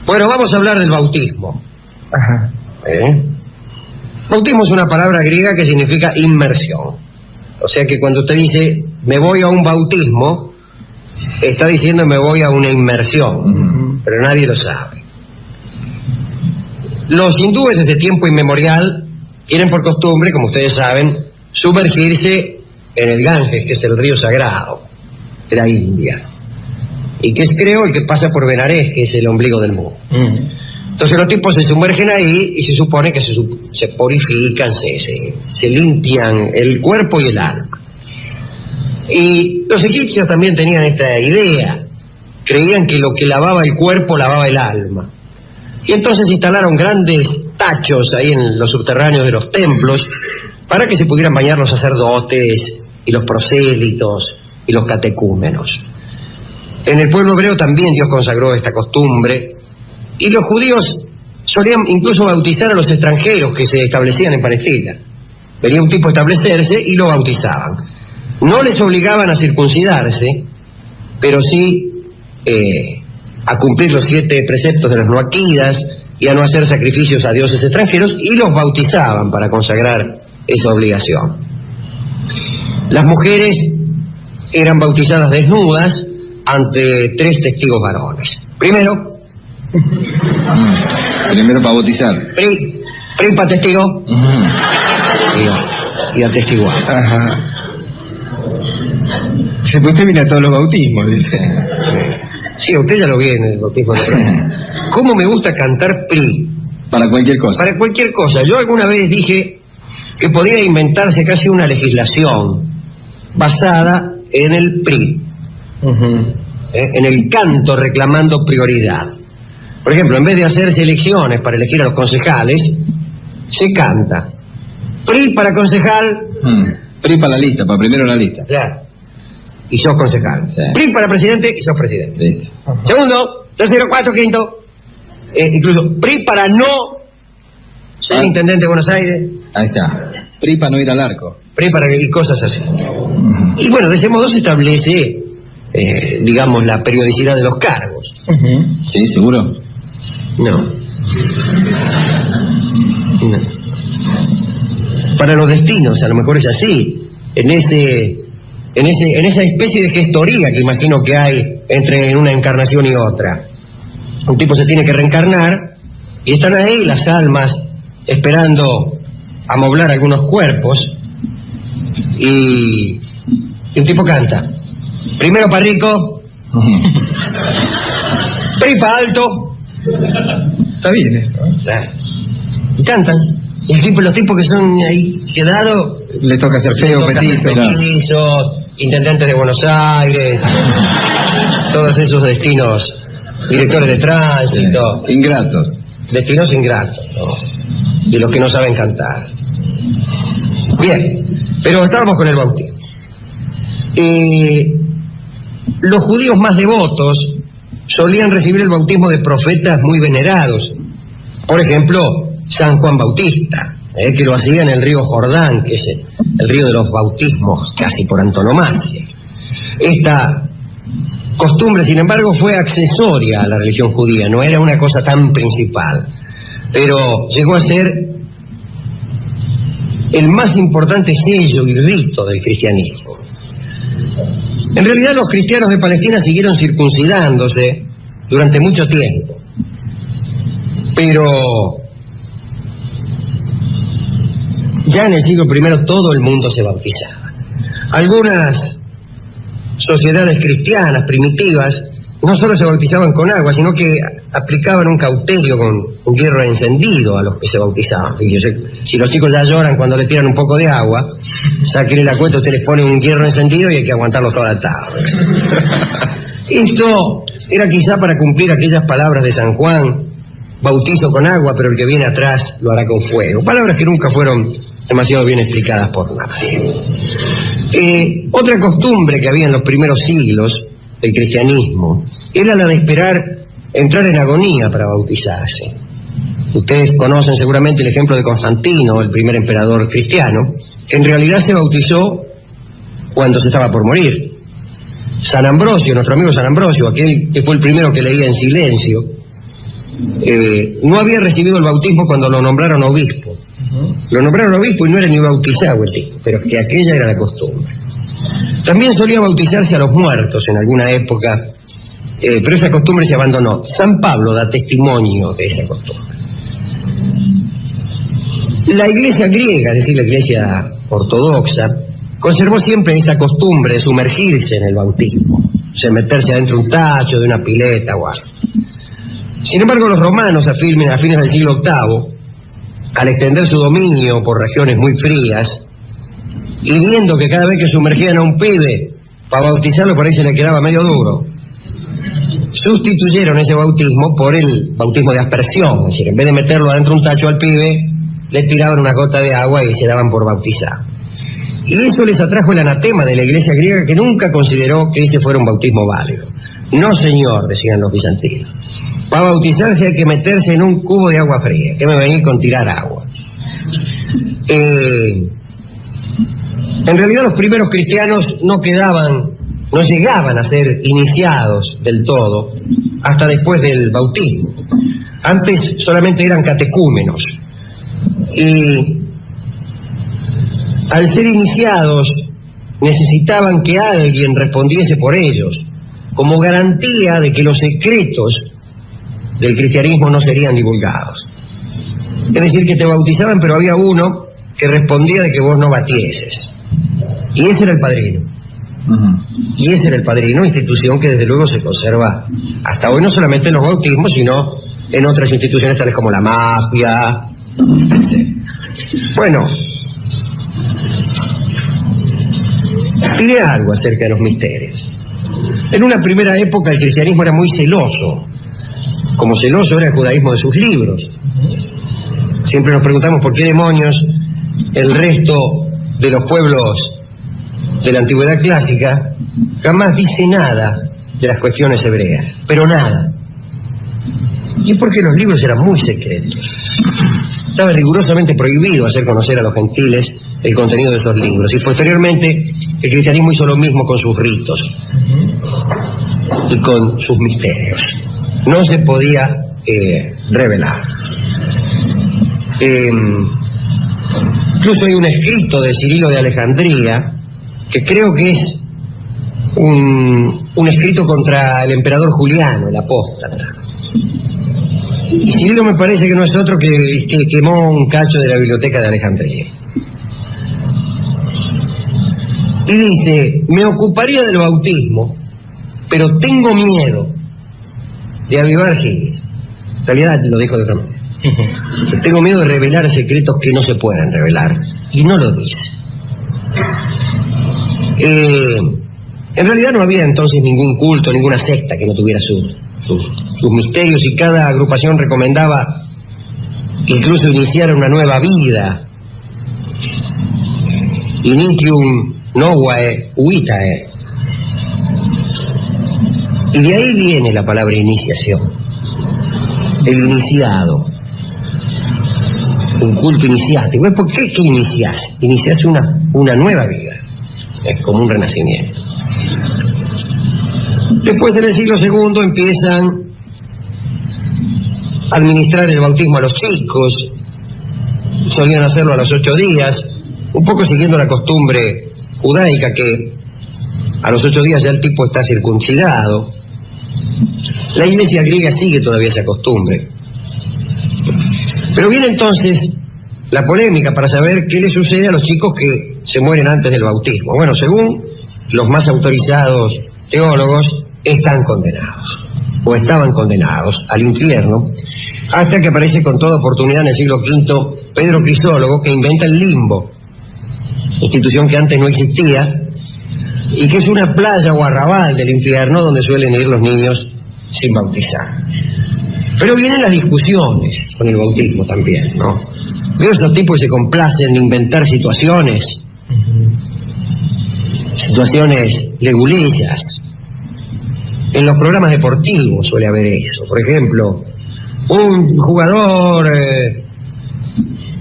Bueno, vamos a hablar del bautismo. Ajá. Bautismo es una palabra griega que significa inmersión. O sea que cuando usted dice, me voy a un bautismo, está diciendo me voy a una inmersión, pero nadie lo sabe. Los hindúes desde tiempo inmemorial tienen por costumbre, como ustedes saben, sumergirse en el Ganges, que es el río sagrado de la India, y que es, creo, el que pasa por Benares, que es el ombligo del mundo. Entonces los tipos se sumergen ahí y se supone que se purifican, se limpian el cuerpo y el alma. Y los egipcios también tenían esta idea, creían que lo que lavaba el cuerpo lavaba el alma. Y entonces instalaron grandes tachos ahí en los subterráneos de los templos para que se pudieran bañar los sacerdotes y los prosélitos y los catecúmenos. En el pueblo hebreo también Dios consagró esta costumbre, y los judíos solían incluso bautizar a los extranjeros que se establecían en Palestina. Venía un tipo a establecerse y lo bautizaban. No les obligaban a circuncidarse, pero sí a cumplir los 7 preceptos de los noaquidas y a no hacer sacrificios a dioses extranjeros, y los bautizaban para consagrar esa obligación. Las mujeres eran bautizadas desnudas ante 3 testigos varones. Primero para bautizar. Pri para testigo y atestiguar. Ajá. Usted viene a todos los bautismos, dice. Sí, usted ya lo viene en el bautismo. ¿Cómo me gusta cantar PRI? Para cualquier cosa. Para cualquier cosa. Yo alguna vez dije que podría inventarse casi una legislación basada en el PRI, en el canto reclamando prioridad. Por ejemplo, en vez de hacerse elecciones para elegir a los concejales, se canta PRI para concejal. PRI para la lista, para primero la lista. Claro. Y sos concejal. Sí. PRI para presidente y sos presidente. Sí. Segundo, tercero, cuarto, quinto. Incluso PRI para no ser intendente de Buenos Aires. Ahí está. PRI para no ir al arco. PRI para y cosas así. Y bueno, de ese modo se establece, digamos, la periodicidad de los cargos. Sí, seguro. No. Para los destinos, a lo mejor es así. En esa especie de gestoría que imagino que hay entre una encarnación y otra. Un tipo se tiene que reencarnar y están ahí las almas esperando amoblar algunos cuerpos, y un tipo canta. Primero para rico, PRI para alto. Está bien esto. Y cantan. Y los tipos que son ahí quedados, Le toca ser feo, petito. petizos, intendentes de Buenos Aires, todos esos destinos, directores de tránsito. Ingratos. Destinos ingratos, ¿no? Y los que no saben cantar. Bien, pero estábamos con el bautismo. Los judíos más devotos solían recibir el bautismo de profetas muy venerados. Por ejemplo, San Juan Bautista, que lo hacía en el río Jordán, que es el río de los bautismos casi por antonomasia. Esta costumbre, sin embargo, fue accesoria a la religión judía, no era una cosa tan principal, pero llegó a ser el más importante sello y rito del cristianismo. En realidad los cristianos de Palestina siguieron circuncidándose durante mucho tiempo, pero ya en el siglo I todo el mundo se bautizaba. Algunas sociedades cristianas primitivas no solo se bautizaban con agua, sino que aplicaban un cauterio con un hierro encendido a los que se bautizaban. Fíjese, si los chicos ya lloran cuando le tiran un poco de agua, sáquenle la cuenta, usted les pone un hierro encendido y hay que aguantarlo toda la tarde. Esto era quizá para cumplir aquellas palabras de San Juan: bautizo con agua, pero el que viene atrás lo hará con fuego. Palabras que nunca fueron demasiado bien explicadas por nadie. Otra costumbre que había en los primeros siglos del cristianismo era la de esperar entrar en agonía para bautizarse. Ustedes conocen seguramente el ejemplo de Constantino, el primer emperador cristiano, que en realidad se bautizó cuando se estaba por morir. San Ambrosio, nuestro amigo San Ambrosio, aquel que fue el primero que leía en silencio, no había recibido el bautismo cuando lo nombraron obispo. Lo nombraron obispo y no era ni bautizado el tipo, pero que aquella era la costumbre. También solía bautizarse a los muertos en alguna época, pero esa costumbre se abandonó. San Pablo da testimonio de esa costumbre. La iglesia griega, es decir, la iglesia ortodoxa, conservó siempre esa costumbre de sumergirse en el bautismo, o sea, meterse adentro de un tacho, de una pileta o algo. Sin embargo, los romanos, a fines del siglo VIII, al extender su dominio por regiones muy frías, y viendo que cada vez que sumergían a un pibe, para bautizarlo por ahí se le quedaba medio duro, sustituyeron ese bautismo por el bautismo de aspersión, es decir, en vez de meterlo adentro de un tacho al pibe, le tiraban una gota de agua y se daban por bautizar. Y eso les atrajo el anatema de la iglesia griega, que nunca consideró que este fuera un bautismo válido. No, señor, decían los bizantinos. Para bautizarse hay que meterse en un cubo de agua fría. ¿Qué me venís con tirar agua? En realidad los primeros cristianos no llegaban a ser iniciados del todo hasta después del bautismo. Antes solamente eran catecúmenos. Y al ser iniciados necesitaban que alguien respondiese por ellos, como garantía de que los secretos del cristianismo no serían divulgados. Es decir, que te bautizaban, pero había uno que respondía de que vos no batieses. Y ese era el padrino. Y ese era el padrino, institución que desde luego se conserva hasta hoy, no solamente en los bautismos, sino en otras instituciones tales como la mafia. Bueno, diré algo acerca de los misterios. En una primera época el cristianismo era muy celoso, como celoso era el judaísmo de sus libros. Siempre nos preguntamos por qué demonios el resto de los pueblos de la antigüedad clásica jamás dice nada de las cuestiones hebreas, pero nada. Y porque los libros eran muy secretos. Estaba rigurosamente prohibido hacer conocer a los gentiles el contenido de esos libros. Y posteriormente el cristianismo hizo lo mismo con sus ritos y con sus misterios. No se podía revelar. Incluso hay un escrito de Cirilo de Alejandría que creo que es un escrito contra el emperador Juliano, el apóstata. Y Cirilo me parece que no es otro que quemó un cacho de la biblioteca de Alejandría. Y dice: me ocuparía del bautismo, pero tengo miedo de avivar giles. En realidad lo dijo de otra manera. Tengo miedo de revelar secretos que no se puedan revelar. Y no lo dice. En realidad no había entonces ningún culto, ninguna secta que no tuviera sus misterios, y cada agrupación recomendaba incluso iniciar una nueva vida. Inicium novae vitae. Y de ahí viene la palabra iniciación. El iniciado. Un culto iniciático. ¿Por qué que iniciás? Iniciás una nueva vida. Es como un renacimiento. Después, en el siglo II, empiezan a administrar el bautismo a los chicos. Solían hacerlo a los 8 días, un poco siguiendo la costumbre judaica, que a los 8 días ya el tipo está circuncidado. La iglesia griega sigue todavía esa costumbre. Pero viene entonces la polémica para saber qué le sucede a los chicos que se mueren antes del bautismo. Bueno, según los más autorizados teólogos, están condenados, o estaban condenados al infierno, hasta que aparece con toda oportunidad en el siglo V Pedro Crisólogo, que inventa el limbo, institución que antes no existía, y que es una playa o arrabal del infierno donde suelen ir los niños sin bautizar. Pero vienen las discusiones con el bautismo también, ¿no? Veo esos tipos que se complacen de inventar situaciones leguleyas. En los programas deportivos suele haber eso. Por ejemplo, un jugador,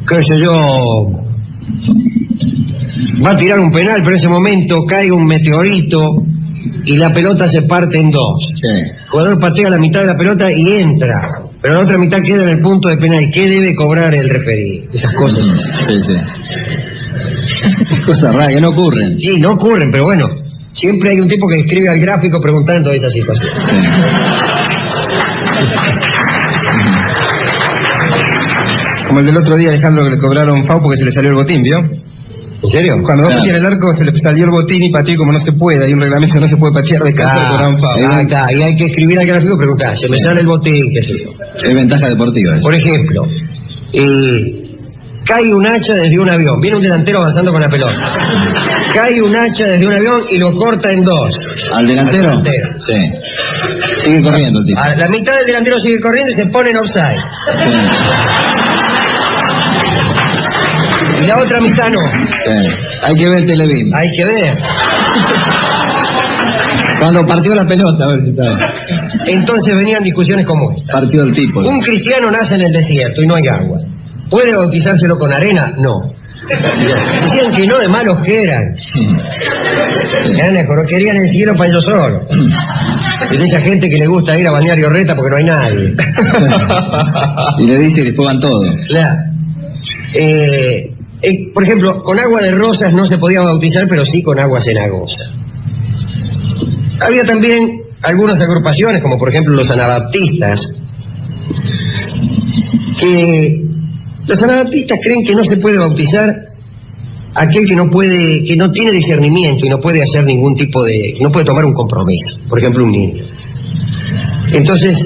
qué sé yo, va a tirar un penal, pero en ese momento cae un meteorito y la pelota se parte en dos. Sí. El jugador patea la mitad de la pelota y entra Pero la otra mitad queda en el punto de penal. ¿Qué debe cobrar el referido? Esas cosas. Sí, sí. Cosas raras que no ocurren. Sí, no ocurren, pero bueno, siempre hay un tipo que escribe al gráfico preguntando esa situación. Sí. Como el del otro día, Alejandro, que le cobraron FAU porque se le salió el botín, ¿vio? ¿En serio? Cuando vos pateas el arco se le salió el botín y pateó, y como no se puede, hay un reglamento que no se puede patear de canto, le cobraron FAU. Ahí está, y hay que escribir al gráfico y preguntar, se me sale el botín, qué sé yo. Es ventaja deportiva. Por ejemplo, cae un hacha desde un avión, viene un delantero avanzando con la pelota. Cae un hacha desde un avión y lo corta en dos. ¿Al delantero? Sí. Sigue corriendo el tipo. A la mitad del delantero sigue corriendo y se pone en offside. Sí. Y la otra mitad no. Sí. Hay que ver Televín. Hay que ver. Cuando partió la pelota, a ver si está. Entonces venían discusiones como esta. Partió el tipo. Un cristiano nace en el desierto y no hay agua. ¿Puede bautizárselo con arena? No. Decían que no, de malos que eran. Querían el cielo para ellos solos. Es de esa gente que le gusta ir a Balneario Reta porque no hay nadie. Y le dice que juegan todo. Claro. Por ejemplo, con agua de rosas no se podía bautizar, pero sí con agua cenagosa. Había también algunas agrupaciones, como por ejemplo los anabaptistas, que los anabaptistas creen que no se puede bautizar aquel que no tiene discernimiento y no puede hacer ningún tipo no puede tomar un compromiso, por ejemplo un niño. Entonces,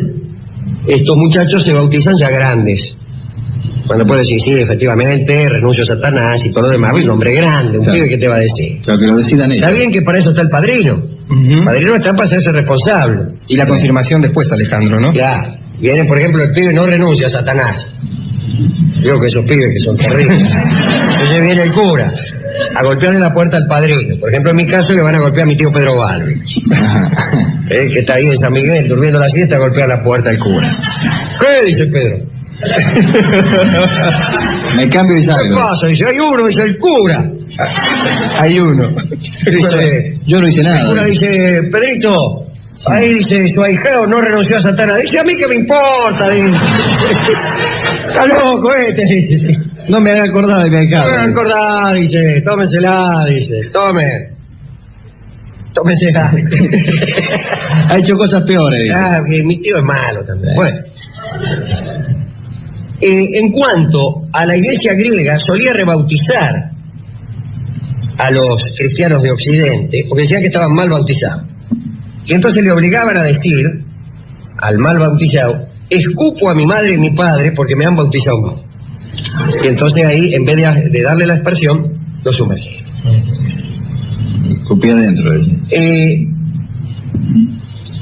estos muchachos se bautizan ya grandes, cuando puede decir, sí, efectivamente, renuncio a Satanás y todo lo demás, un hombre grande, un pibe que te va a decir. Pero que lo decidan ellos. Está bien que para eso está el padrino. El padrino está para hacerse responsable. Y la confirmación después, Alejandro, ¿no? Ya, viene, por ejemplo, el pibe no renuncia a Satanás. Digo que esos pibes que son terribles. Entonces viene el cura a golpearle la puerta al padrino. Por ejemplo, en mi caso le van a golpear a mi tío Pedro Balbi. Que está ahí en San Miguel durmiendo la siesta, a golpear la puerta al cura. ¿Qué dice Pedro? Me cambio y ¿Qué salgo. pasa? Dice, hay uno, dice el cura. Hay uno. Dice, yo no hice el cura nada. dice, Pedrito, ahí dice, su ahijado no renunció a Satanás. Dice, a mí qué me importa, dice. Está loco este, dice. No me haga acordar de mi No ahijado. me acordar, dice, tómensela, dice, tómensela. Ha hecho cosas peores. Dice. Ah, que mi tío es malo también. Bueno. En cuanto a la iglesia griega, solía rebautizar a los cristianos de Occidente, porque decían que estaban mal bautizados. Y entonces le obligaban a decir al mal bautizado, escupo a mi madre y mi padre porque me han bautizado mal. Y entonces ahí, en vez de darle la aspersión, lo sumergía. Escupí adentro.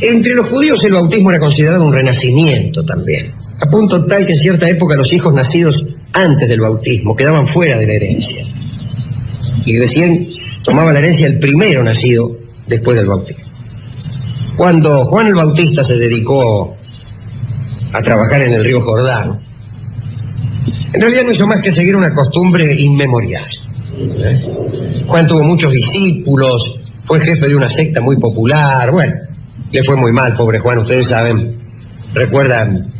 Entre los judíos el bautismo era considerado un renacimiento también, a punto tal que en cierta época los hijos nacidos antes del bautismo quedaban fuera de la herencia. Y recién tomaba la herencia el primero nacido después del bautismo. Cuando Juan el Bautista se dedicó a trabajar en el río Jordán, en realidad no hizo más que seguir una costumbre inmemorial. Juan tuvo muchos discípulos, fue jefe de una secta muy popular, bueno, le fue muy mal, pobre Juan, ustedes saben, recuerdan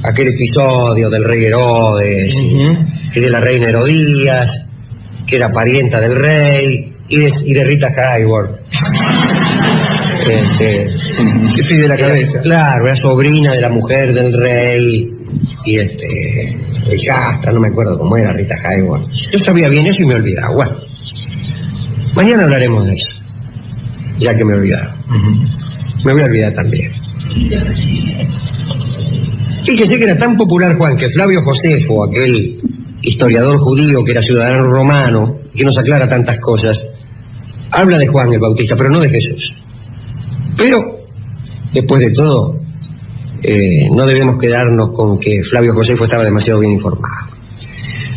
aquel episodio del rey Herodes y de la reina Herodías, que era parienta del rey, y de Rita Hayworth. Que pide la cabeza. Claro, era sobrina de la mujer del rey, y hijastra, no me acuerdo cómo era Rita Hayworth. Yo sabía bien eso y me olvidaba. Bueno, mañana hablaremos de eso, ya que me he olvidado. Me voy a olvidar también. Fíjese que era tan popular Juan que Flavio Josefo, aquel historiador judío que era ciudadano romano, que nos aclara tantas cosas, habla de Juan el Bautista, pero no de Jesús. Pero, después de todo, no debemos quedarnos con que Flavio Josefo estaba demasiado bien informado.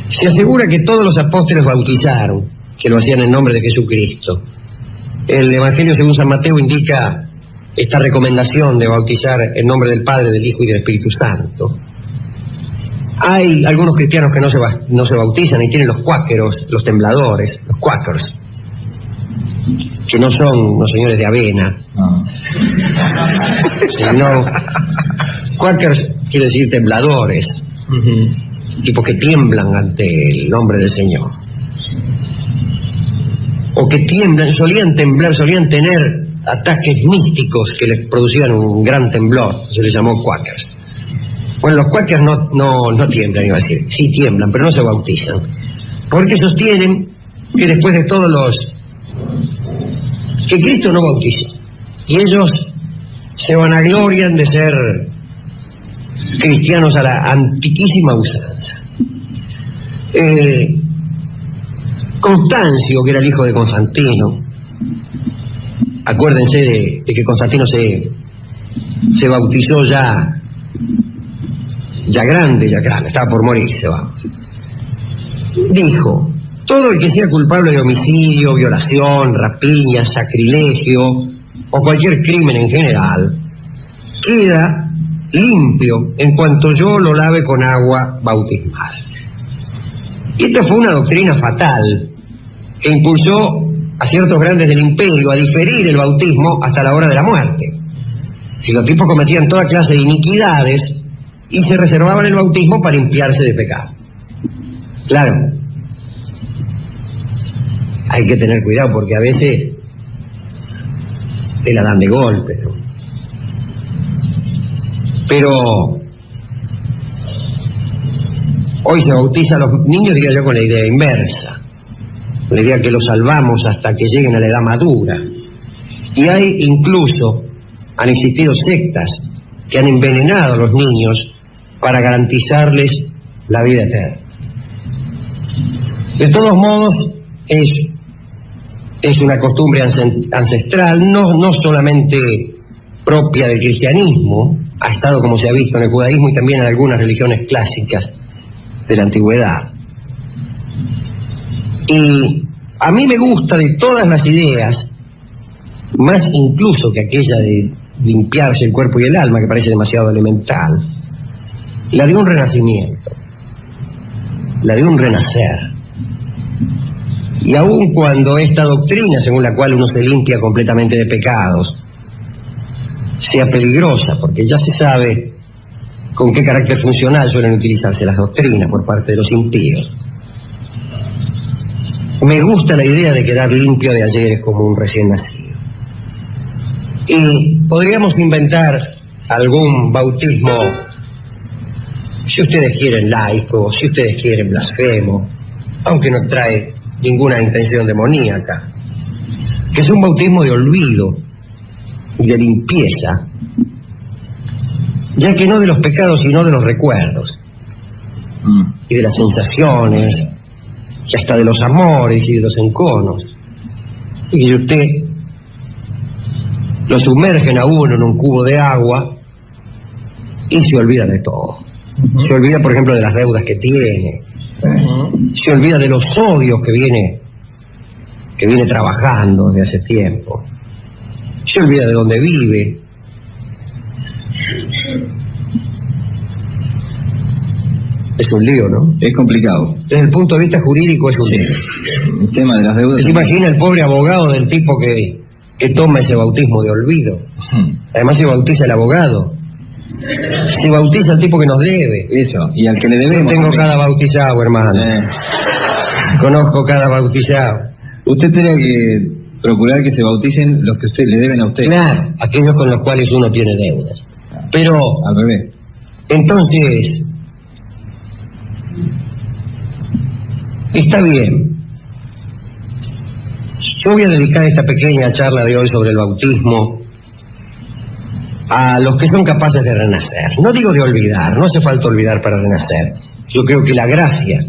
Se asegura que todos los apóstoles bautizaron, que lo hacían en nombre de Jesucristo. El Evangelio según San Mateo indica esta recomendación de bautizar en nombre del Padre, del Hijo y del Espíritu Santo. Hay algunos cristianos que no se bautizan y tienen los cuáqueros, los tembladores, los quakers, que no son los señores de avena, sino quakers quiero decir tembladores, tipos que tiemblan ante el nombre del Señor. O que tiemblan, solían temblar, solían tener ataques místicos que les producían un gran temblor, se les llamó Quakers. Bueno, los Quakers no tiemblan, iba a decir, sí tiemblan, pero no se bautizan, porque sostienen que después de todos los... que Cristo no bautizó, y ellos se vanaglorian de ser cristianos a la antiquísima usanza. Constancio, que era el hijo de Constantino, acuérdense de que Constantino se bautizó ya grande, estaba por morirse, vamos. Dijo: todo el que sea culpable de homicidio, violación, rapiña, sacrilegio o cualquier crimen en general, queda limpio en cuanto yo lo lave con agua bautismal. Y esta fue una doctrina fatal que impulsó a ciertos grandes del imperio a diferir el bautismo hasta la hora de la muerte. Si los tipos cometían toda clase de iniquidades y se reservaban el bautismo para limpiarse de pecado. Claro, hay que tener cuidado porque a veces te la dan de golpe, ¿no? Pero hoy se bautiza a los niños, diría yo, con la idea inversa, la idea que los salvamos hasta que lleguen a la edad madura. Y hay incluso, han existido sectas que han envenenado a los niños para garantizarles la vida eterna. De todos modos, es una costumbre ancestral, no solamente propia del cristianismo, ha estado, como se ha visto, en el judaísmo y también en algunas religiones clásicas de la antigüedad. Y a mí me gusta de todas las ideas, más incluso que aquella de limpiarse el cuerpo y el alma, que parece demasiado elemental, la de un renacimiento, la de un renacer. Y aun cuando esta doctrina, según la cual uno se limpia completamente de pecados, sea peligrosa, porque ya se sabe con qué carácter funcional suelen utilizarse las doctrinas por parte de los impíos, me gusta la idea de quedar limpio de ayer como un recién nacido. Y podríamos inventar algún bautismo, si ustedes quieren laico, si ustedes quieren blasfemo, aunque no trae ninguna intención demoníaca, que es un bautismo de olvido y de limpieza, ya que no de los pecados sino de los recuerdos y de las sensaciones y hasta de los amores y de los enconos, y que usted lo sumergen a uno en un cubo de agua y se olvida de todo. Se olvida, por ejemplo, de las deudas que tiene, se olvida de los odios que viene trabajando desde hace tiempo, se olvida de dónde vive. Es un lío, ¿no? Es complicado. Desde el punto de vista jurídico es un lío. El tema de las deudas... ¿Se imagina el pobre abogado del tipo que toma ese bautismo de olvido? Además se bautiza el abogado, se bautiza el tipo que nos debe. Eso, y al que le debemos... Yo tengo cada bautizado, hermano. Conozco cada bautizado. Usted tiene que procurar que se bauticen los que usted le deben a usted. Claro, aquellos con los cuales uno tiene deudas. Pero... al revés. Entonces... está bien. Yo voy a dedicar esta pequeña charla de hoy sobre el bautismo a los que son capaces de renacer. No digo de olvidar, no hace falta olvidar para renacer. Yo creo que la gracia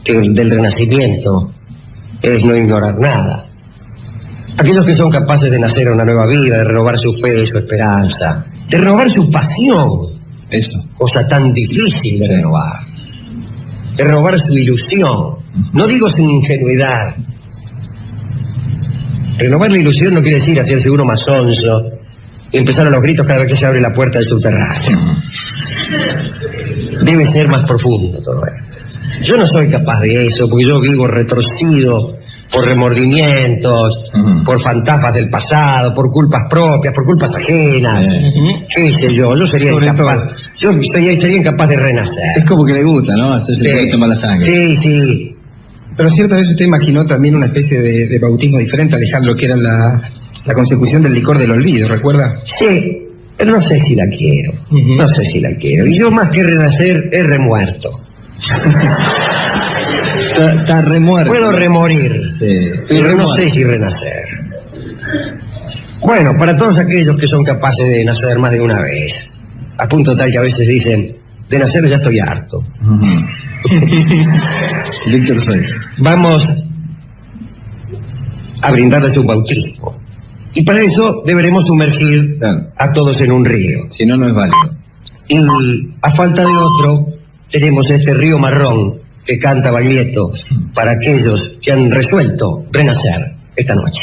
del renacimiento es no ignorar nada. Aquellos que son capaces de nacer a una nueva vida, de renovar su fe, su esperanza, de renovar su pasión, eso, cosa tan difícil de renovar, de renovar su ilusión. No digo sin ingenuidad. Renovar la ilusión no quiere decir hacerse uno más sonso y empezar a los gritos cada vez que se abre la puerta del subterráneo. Debe ser más profundo todo esto. Yo no soy capaz de eso, porque yo vivo retorcido por remordimientos, por fantasmas del pasado, por culpas propias, por culpas ajenas, qué sé yo sería incapaz. Yo sería incapaz de renacer. Es como que le gusta, ¿no? Hacerse Sí. un poquito mala sangre. Sí, sí. Pero cierta vez usted imaginó también una especie de bautismo diferente, Alejandro, que era la consecución del licor del olvido, ¿recuerda? Sí, pero no sé si la quiero. Ujú. No sé si la quiero. Y yo más que renacer, he remuerto. Está remuerto. Puedo remorir, Sí. pero no sé si renacer. Bueno, para todos aquellos que son capaces de nacer más de una vez, a punto tal que a veces dicen, de nacer ya estoy harto. Ujú. Víctor Rey. Vamos a brindarles un bautismo. Y para eso deberemos sumergir Claro. a todos en un río. Si no, no es válido. Y a falta de otro, tenemos este río marrón que canta Baglietto para aquellos que han resuelto renacer esta noche.